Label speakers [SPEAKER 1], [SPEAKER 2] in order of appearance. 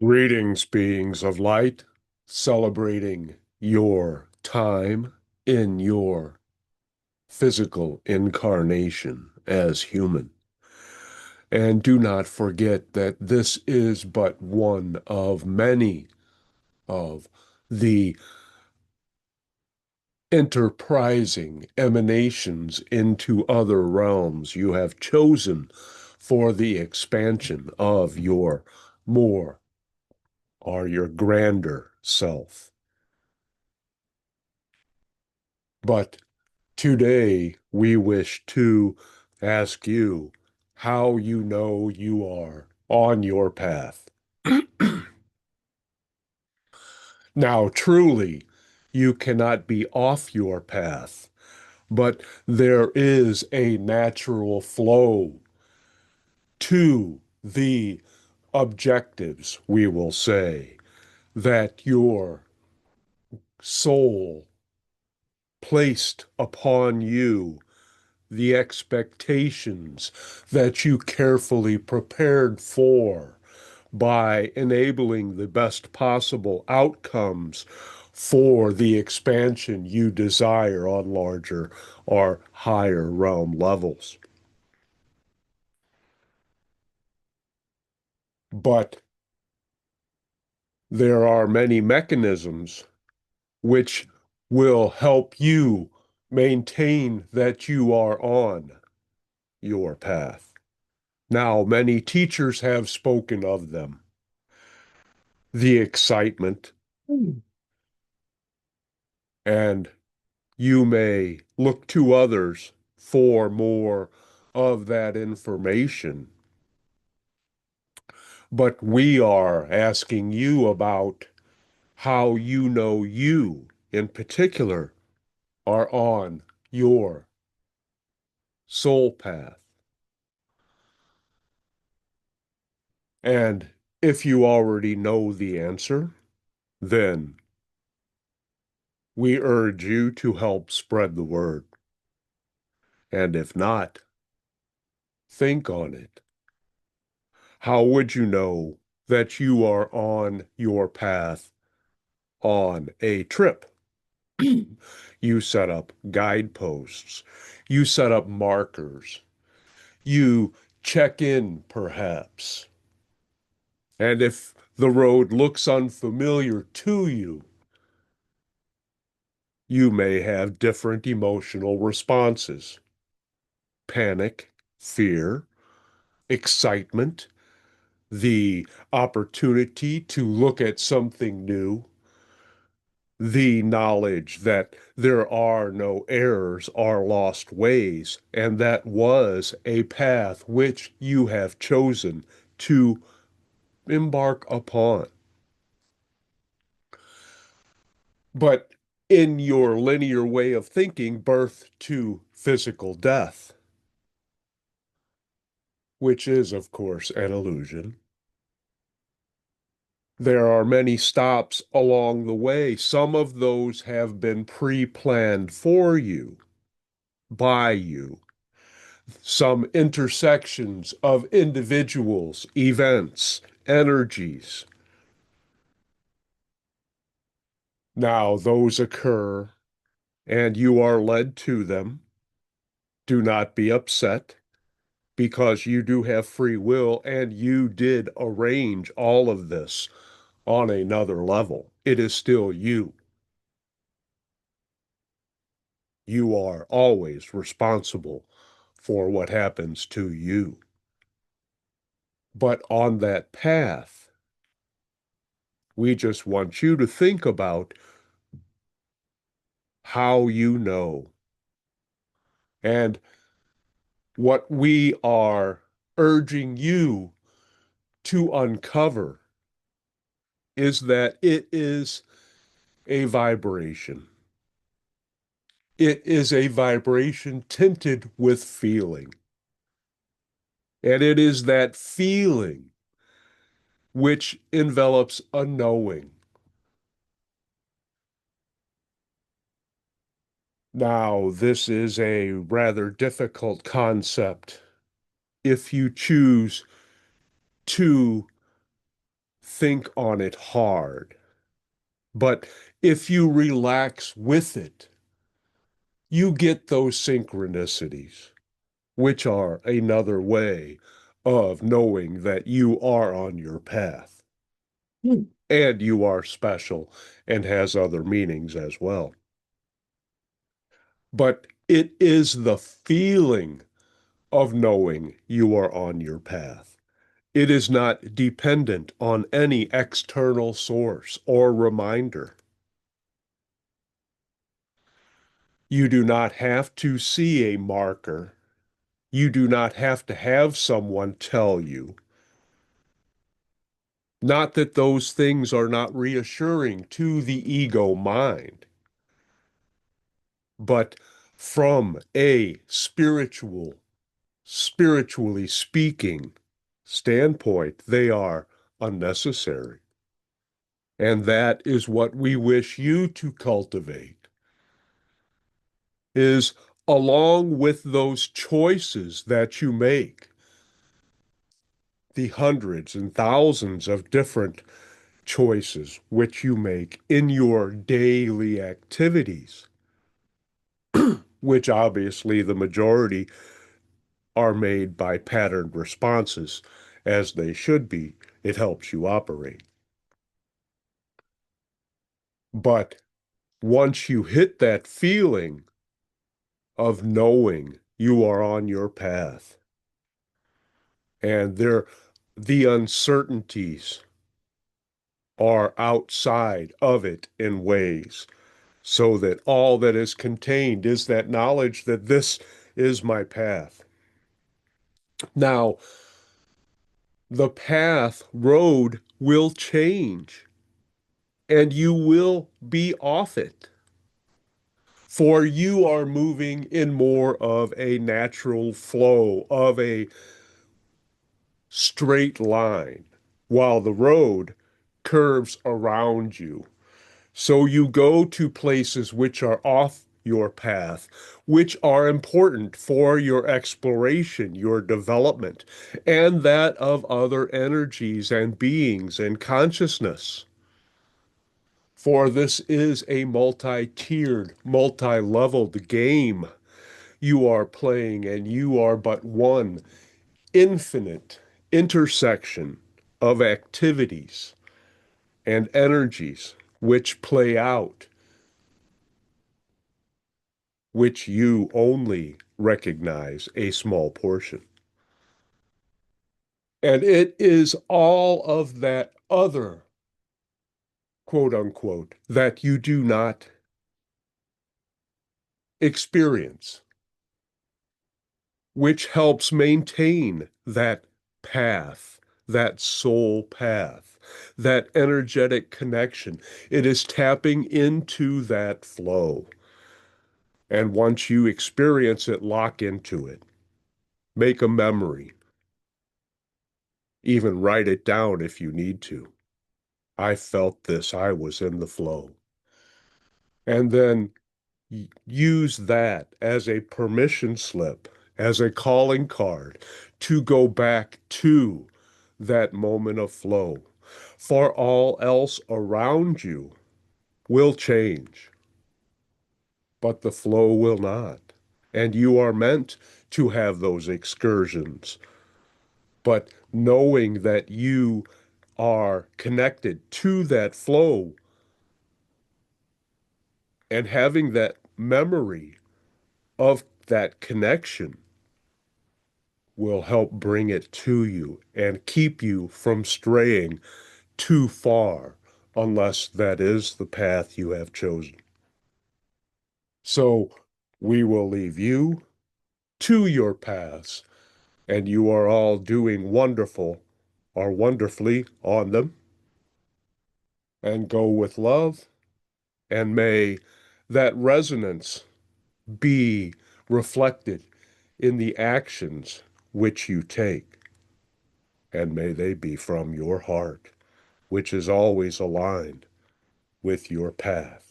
[SPEAKER 1] Greetings, beings of light, celebrating your time in your physical incarnation as human. And do not forget that this is but one of many of the enterprising emanations into other realms you have chosen for the expansion of your more or your grander self. But today, we wish to ask you how you know you are on your path. Now, truly, you cannot be off your path, but there is a natural flow to the objectives, we will say, that your soul placed upon you, the expectations that you carefully prepared for by enabling the best possible outcomes for the expansion you desire on larger or higher realm levels. But there are many mechanisms which will help you maintain that you are on your path. Now, many teachers have spoken of them. The excitement, and you may look to others for more of that information. But we are asking you about how you know you, in particular, are on your soul path. And if you already know the answer, then we urge you to help spread the word. And if not, think on it. How would you know that you are on your path on a trip? You set up guideposts. You set up markers. You check in, perhaps. And if the road looks unfamiliar to you, you may have different emotional responses: panic, fear, excitement, the opportunity to look at something new, the knowledge that there are no errors or lost ways, and that was a path which you have chosen to embark upon. But in your linear way of thinking, birth to physical death, which is, of course, an illusion. There are many stops along the way. Some of those have been pre-planned for you, by you. Some intersections of individuals, events, energies. Now, those occur and you are led to them. Do not be upset, because you do have free will and you did arrange all of this on another level. It is still you. You are always responsible for what happens to you. But on that path, we just want you to think about how you know. And what we are urging you to uncover is that it is a vibration. It is a vibration tinted with feeling. And it is that feeling which envelops a knowing. Now, this is a rather difficult concept if you choose to think on it hard. But if you relax with it, you get those synchronicities, which are another way of knowing that you are on your path. And you are special and has other meanings as well. But it is the feeling of knowing you are on your path. It is not dependent on any external source or reminder. You do not have to see a marker. You do not have to have someone tell you. Not that those things are not reassuring to the ego mind, but from a spiritually speaking standpoint, they are unnecessary. And that is what we wish you to cultivate, is along with those choices that you make, the hundreds and thousands of different choices which you make in your daily activities, which obviously the majority are made by patterned responses, as they should be. It helps you operate. But once you hit that feeling of knowing you are on your path, and the uncertainties are outside of it in ways, so that all that is contained is that knowledge that this is my path. Now, the path road will change, and you will be off it, for you are moving in more of a natural flow of a straight line, while the road curves around you. So you go to places which are off your path, which are important for your exploration, your development, and that of other energies and beings and consciousness. For this is a multi-tiered, multi-leveled game you are playing, and you are but one infinite intersection of activities and energies which play out, which you only recognize a small portion. And it is all of that other, quote unquote, that you do not experience, which helps maintain that path, that soul path, that energetic connection. It is tapping into that flow. And once you experience it, lock into it. Make a memory. Even write it down if you need to. I felt this. I was in the flow. And then use that as a permission slip, as a calling card to go back to that moment of flow. For all else around you will change, but the flow will not. And you are meant to have those excursions. But knowing that you are connected to that flow and having that memory of that connection will help bring it to you and keep you from straying too far, unless that is the path you have chosen. So we will leave you to your paths, and you are all doing wonderful or wonderfully on them. And go with love, and may that resonance be reflected in the actions which you take, and may they be from your heart, which is always aligned with your path.